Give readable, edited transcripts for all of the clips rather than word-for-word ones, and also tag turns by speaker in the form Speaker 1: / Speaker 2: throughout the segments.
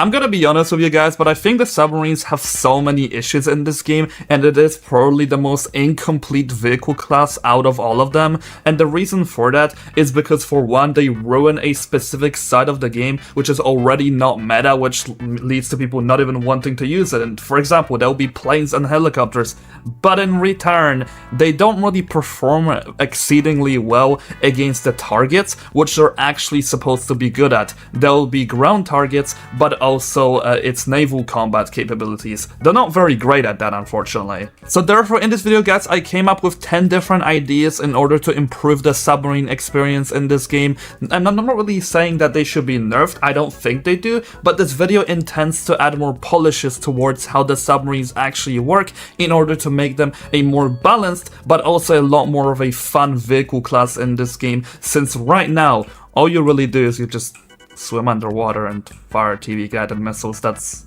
Speaker 1: I'm gonna be honest with you guys, but I think the submarines have so many issues in this game, and it is probably the most incomplete vehicle class out of all of them. And the reason for that is because, for one, they ruin a specific side of the game, which is already not meta, which leads to people not even wanting to use it. And for example, there'll be planes and helicopters, but in return, they don't really perform exceedingly well against the targets, which they're actually supposed to be good at. There'll be ground targets, but also its naval combat capabilities. They're not very great at that, unfortunately. So therefore, in this video, guys, I came up with 10 different ideas in order to improve the submarine experience in this game. And I'm not really saying that they should be nerfed, I don't think they do, but this video intends to add more polishes towards how the submarines actually work in order to make them a more balanced, but also a lot more of a fun vehicle class in this game, since right now, all you really do is you just swim underwater and fire TV-guided missiles. That's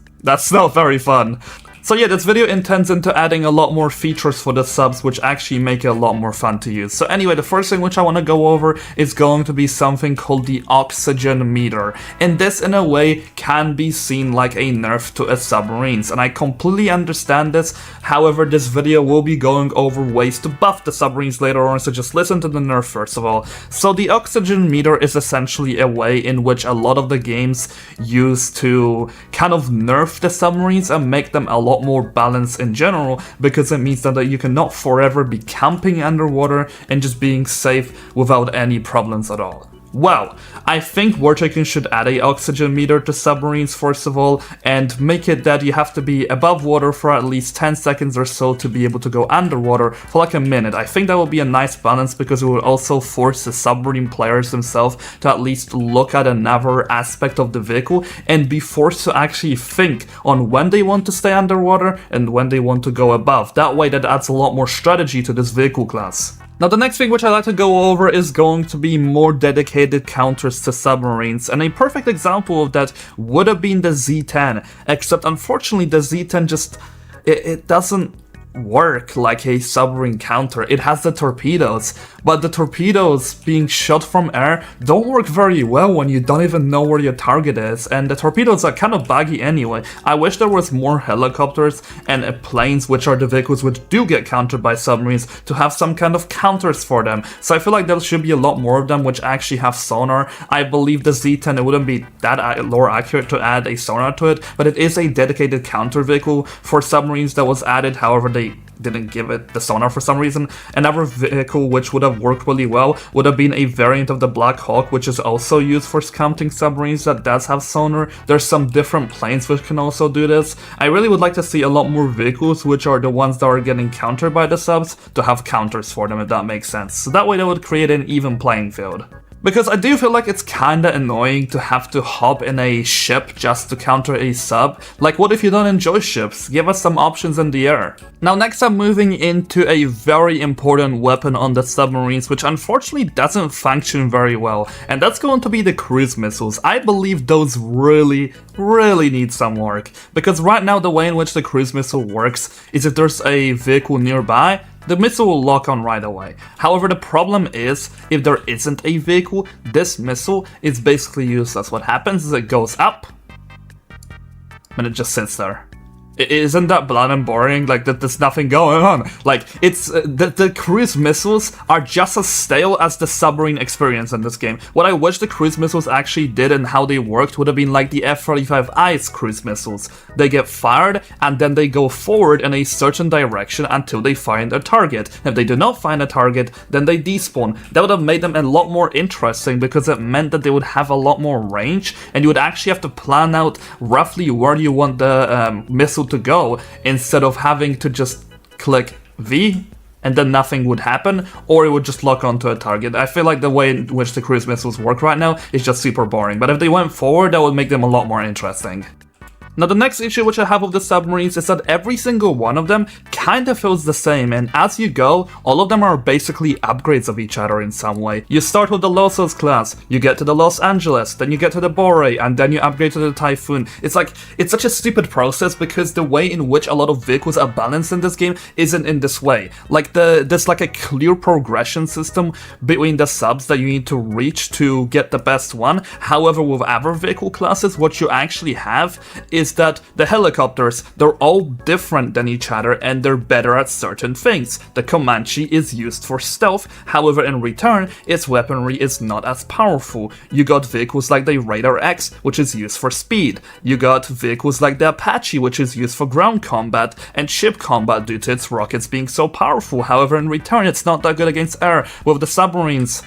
Speaker 1: not very fun. So yeah, this video intends into adding a lot more features for the subs, which actually make it a lot more fun to use. So anyway, the first thing which I want to go over is going to be something called the oxygen meter. And this, in a way, can be seen like a nerf to a submarines. And I completely understand this. However, this video will be going over ways to buff the submarines later on, so just listen to the nerf first of all. So the oxygen meter is essentially a way in which a lot of the games use to kind of nerf the submarines and make them a lot more balanced in general, because it means that you cannot forever be camping underwater and just being safe without any problems at all. Well, I think Reworking should add a oxygen meter to submarines first of all, and make it that you have to be above water for at least 10 seconds or so to be able to go underwater for like a minute. I think that will be a nice balance, because it will also force the submarine players themselves to at least look at another aspect of the vehicle and be forced to actually think on when they want to stay underwater and when they want to go above. That way, that adds a lot more strategy to this vehicle class. Now, the next thing which I'd like to go over is going to be more dedicated counters to submarines, and a perfect example of that would have been the Z10, except unfortunately the Z10 just, it doesn't work like a submarine counter. It has the torpedoes, but the torpedoes being shot from air don't work very well when you don't even know where your target is, and the torpedoes are kind of buggy anyway. I wish there was more helicopters and planes, which are the vehicles which do get countered by submarines, to have some kind of counters for them. So I feel like there should be a lot more of them which actually have sonar. I believe the Z10, it wouldn't be that lore accurate to add a sonar to it, but it is a dedicated counter vehicle for submarines that was added. However, they didn't give it the sonar for some reason. Another vehicle which would have worked really well would have been a variant of the Black Hawk, which is also used for scouting submarines that does have sonar. There's some different planes which can also do this. I really would like to see a lot more vehicles, which are the ones that are getting countered by the subs, to have counters for them, if that makes sense. So that way that would create an even playing field. Because I do feel like it's kinda annoying to have to hop in a ship just to counter a sub. Like, what if you don't enjoy ships? Give us some options in the air. Now next I'm moving into a very important weapon on the submarines, which unfortunately doesn't function very well, and that's going to be the cruise missiles. I believe those really need some work, because right now the way in which the cruise missile works is if there's a vehicle nearby, the missile will lock on right away. However, the problem is, if there isn't a vehicle, this missile is basically useless. What happens is it goes up, and it just sits there. Isn't that bland and boring? Like, that there's nothing going on. Like, it's the cruise missiles are just as stale as the submarine experience in this game. What I wish the cruise missiles actually did and how they worked would have been like the F-35I's cruise missiles. They get fired and then they go forward in a certain direction until they find a target. If they do not find a target, then they despawn. That would have made them a lot more interesting, because it meant that they would have a lot more range, and you would actually have to plan out roughly where you want the missile to go, instead of having to just click V and then nothing would happen, or it would just lock onto a target. I feel like the way in which the cruise missiles work right now is just super boring, but if they went forward, that would make them a lot more interesting. Now the next issue which I have with the submarines is that every single one of them kinda feels the same, and as you go, all of them are basically upgrades of each other in some way. You start with the Lossos class, you get to the Los Angeles, then you get to the Bore, and then you upgrade to the Typhoon. It's like, it's such a stupid process because the way in which a lot of vehicles are balanced in this game isn't in this way. Like there's like a clear progression system between the subs that you need to reach to get the best one. However, with other vehicle classes, what you actually have is that the helicopters, they're all different than each other and they're better at certain things. The Comanche is used for stealth, however in return, its weaponry is not as powerful. You got vehicles like the Radar X, which is used for speed. You got vehicles like the Apache, which is used for ground combat and ship combat due to its rockets being so powerful. However, in return, it's not that good against air. With the submarines,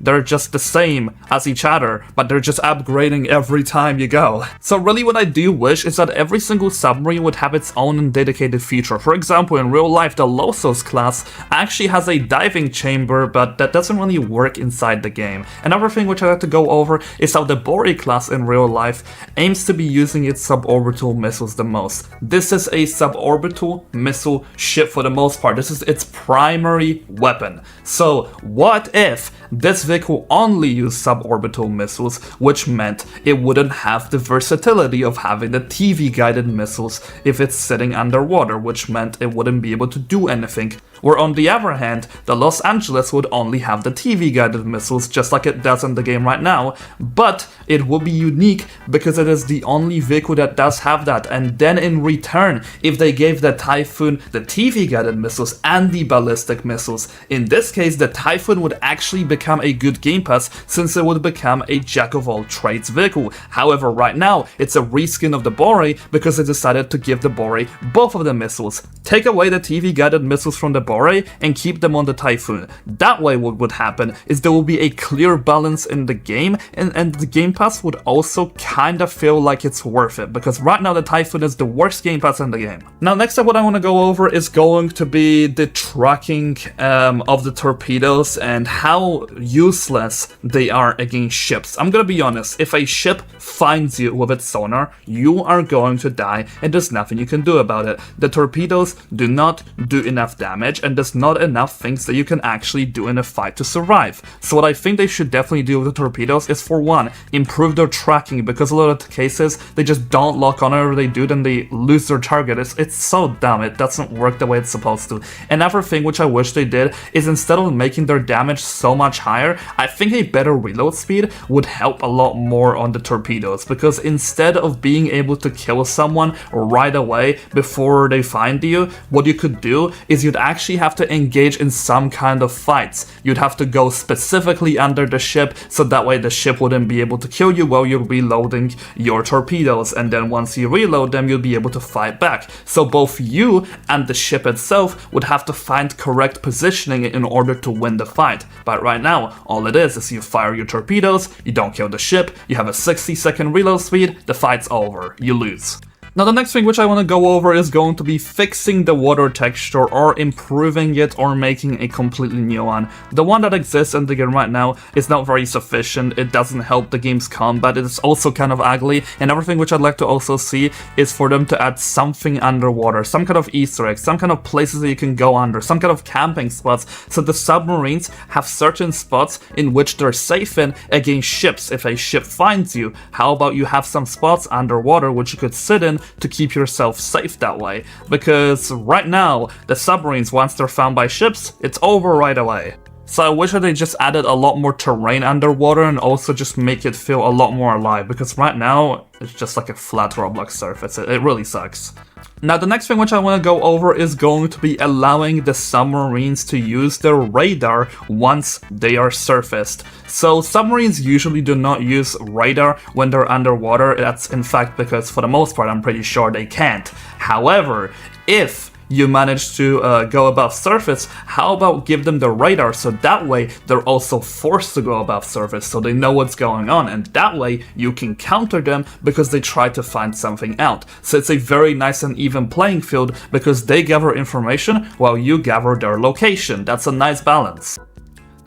Speaker 1: they're just the same as each other, but they're just upgrading every time you go. So really what I do wish is that every single submarine would have its own dedicated feature. For example, in real life, the Lossos class actually has a diving chamber, but that doesn't really work inside the game. Another thing which I have to go over is how the Bore class in real life aims to be using its suborbital missiles the most. This is a suborbital missile ship for the most part. This is its primary weapon. So what if this vehicle only used suborbital missiles, which meant it wouldn't have the versatility of having the TV-guided missiles if it's sitting underwater, which meant it wouldn't be able to do anything. Where on the other hand, the Los Angeles would only have the TV-guided missiles just like it does in the game right now, but it will be unique because it is the only vehicle that does have that. And then in return, if they gave the Typhoon the TV-guided missiles and the ballistic missiles, in this case the Typhoon would actually become a good game pass since it would become a jack-of-all-trades vehicle. However, right now, it's a reskin of the Bore because they decided to give the Bore both of the missiles. Take away the TV-guided missiles from the Bore and keep them on the Typhoon. That way what would happen is there will be a clear balance in the game, and the game pass would also kind of feel like it's worth it, because right now the Typhoon is the worst game pass in the game. Now next up what I want to go over is going to be the tracking of the torpedoes and how useless they are against ships. I'm gonna be honest, if a ship finds you with its sonar, you are going to die and there's nothing you can do about it. The torpedoes do not do enough damage and there's not enough things that you can actually do in a fight to survive. So what I think they should definitely do with the torpedoes is, for one, improve their tracking, because a lot of the cases they just don't lock on, or they do then they lose their target. It's so dumb, it doesn't work the way it's supposed to. Another thing which I wish they did is, instead of making their damage so much higher, I think a better reload speed would help a lot more on the torpedoes, because instead of being able to kill someone right away before they find you, what you could do is you'd actually have to engage in some kind of fights. You'd have to go specifically under the ship, so that way the ship wouldn't be able to kill you while you're reloading your torpedoes, and then once you reload them, you'll be able to fight back. So both you and the ship itself would have to find correct positioning in order to win the fight. But right now, all it is you fire your torpedoes, you don't kill the ship, you have a 60-second reload speed, the fight's over, you lose. Now the next thing which I want to go over is going to be fixing the water texture, or improving it, or making a completely new one. The one that exists in the game right now is not very sufficient, it doesn't help the game's combat, it is also kind of ugly, and everything which I'd like to also see is for them to add something underwater, some kind of Easter egg, some kind of places that you can go under, some kind of camping spots, so the submarines have certain spots in which they're safe in against ships if a ship finds you. How about you have some spots underwater which you could sit in to keep yourself safe that way, because right now the submarines, once they're found by ships, it's over right away. So I wish that they just added a lot more terrain underwater and also just make it feel a lot more alive, because right now it's just like a flat Roblox surface. It really sucks. Now the next thing which I want to go over is going to be allowing the submarines to use their radar once they are surfaced. So submarines usually do not use radar when they're underwater. That's in fact because, for the most part, I'm pretty sure they can't. However, if you manage to go above surface, how about give them the radar, so that way they're also forced to go above surface, so they know what's going on, and that way you can counter them because they try to find something out. So it's a very nice and even playing field, because they gather information while you gather their location. That's a nice balance.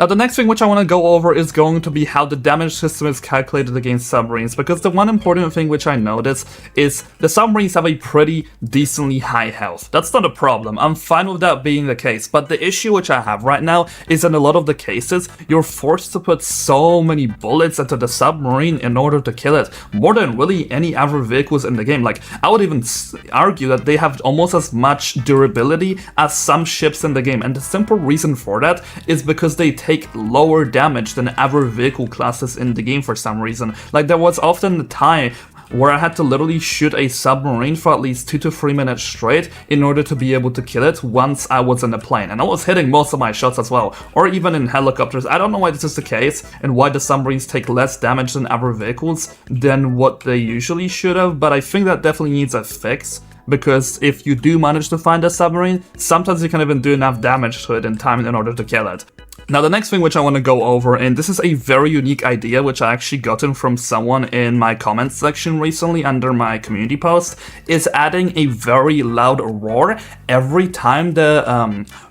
Speaker 1: Now the next thing which I want to go over is going to be how the damage system is calculated against submarines, because the one important thing which I noticed is the submarines have a pretty decently high health. That's not a problem, I'm fine with that being the case, but the issue which I have right now is in a lot of the cases, you're forced to put so many bullets into the submarine in order to kill it, more than really any other vehicles in the game. Like, I would even argue that they have almost as much durability as some ships in the game, and the simple reason for that is because they take lower damage than other vehicle classes in the game for some reason. Like, there was often a time where I had to literally shoot a submarine for at least 2 to 3 minutes straight in order to be able to kill it once I was in the plane, and I was hitting most of my shots as well, or even in helicopters. I don't know why this is the case and why the submarines take less damage than other vehicles than what they usually should have, but I think that definitely needs a fix. Because if you do manage to find a submarine, sometimes you can't even do enough damage to it in time in order to kill it. Now the next thing which I want to go over, and this is a very unique idea which I actually gotten from someone in my comments section recently under my community post, is adding a very loud roar every time the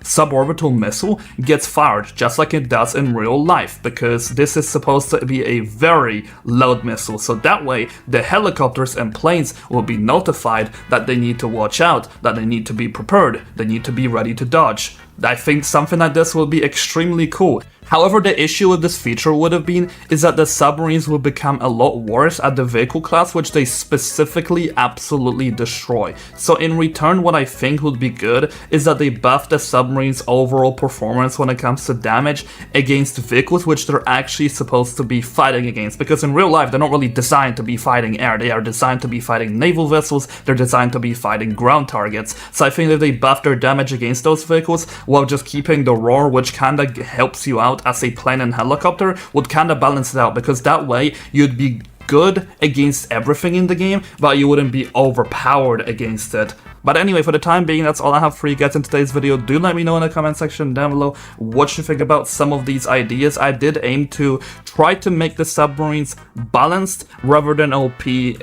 Speaker 1: suborbital missile gets fired, just like it does in real life, because this is supposed to be a very loud missile, so that way the helicopters and planes will be notified that they need to watch out, that they need to be prepared, they need to be ready to dodge. I think something like this will be extremely cool. However, the issue with this feature would have been is that the submarines would become a lot worse at the vehicle class, which they specifically absolutely destroy. So in return, what I think would be good is that they buff the submarines' overall performance when it comes to damage against vehicles which they're actually supposed to be fighting against. Because in real life, they're not really designed to be fighting air. They are designed to be fighting naval vessels, they're designed to be fighting ground targets. So I think that they buff their damage against those vehicles while just keeping the roar, which kinda helps you out as a plane and helicopter, would kinda balance it out, because that way you'd be good against everything in the game, but you wouldn't be overpowered against it. But anyway, for the time being, that's all I have for you guys in today's video. Do let me know in the comment section down below what you think about some of these ideas. I did aim to try to make the submarines balanced rather than OP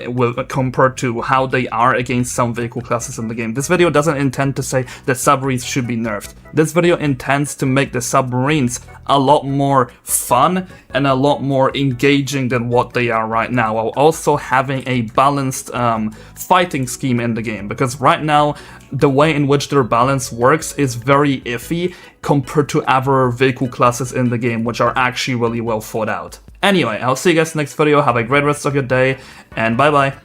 Speaker 1: compared to how they are against some vehicle classes in the game. This video doesn't intend to say that submarines should be nerfed. This video intends to make the submarines a lot more fun and a lot more engaging than what they are right now, while also having a balanced fighting scheme in the game, because right now the way in which their balance works is very iffy compared to other vehicle classes in the game, which are actually really well thought out. Anyway, I'll see you guys next video, have a great rest of your day, and bye bye.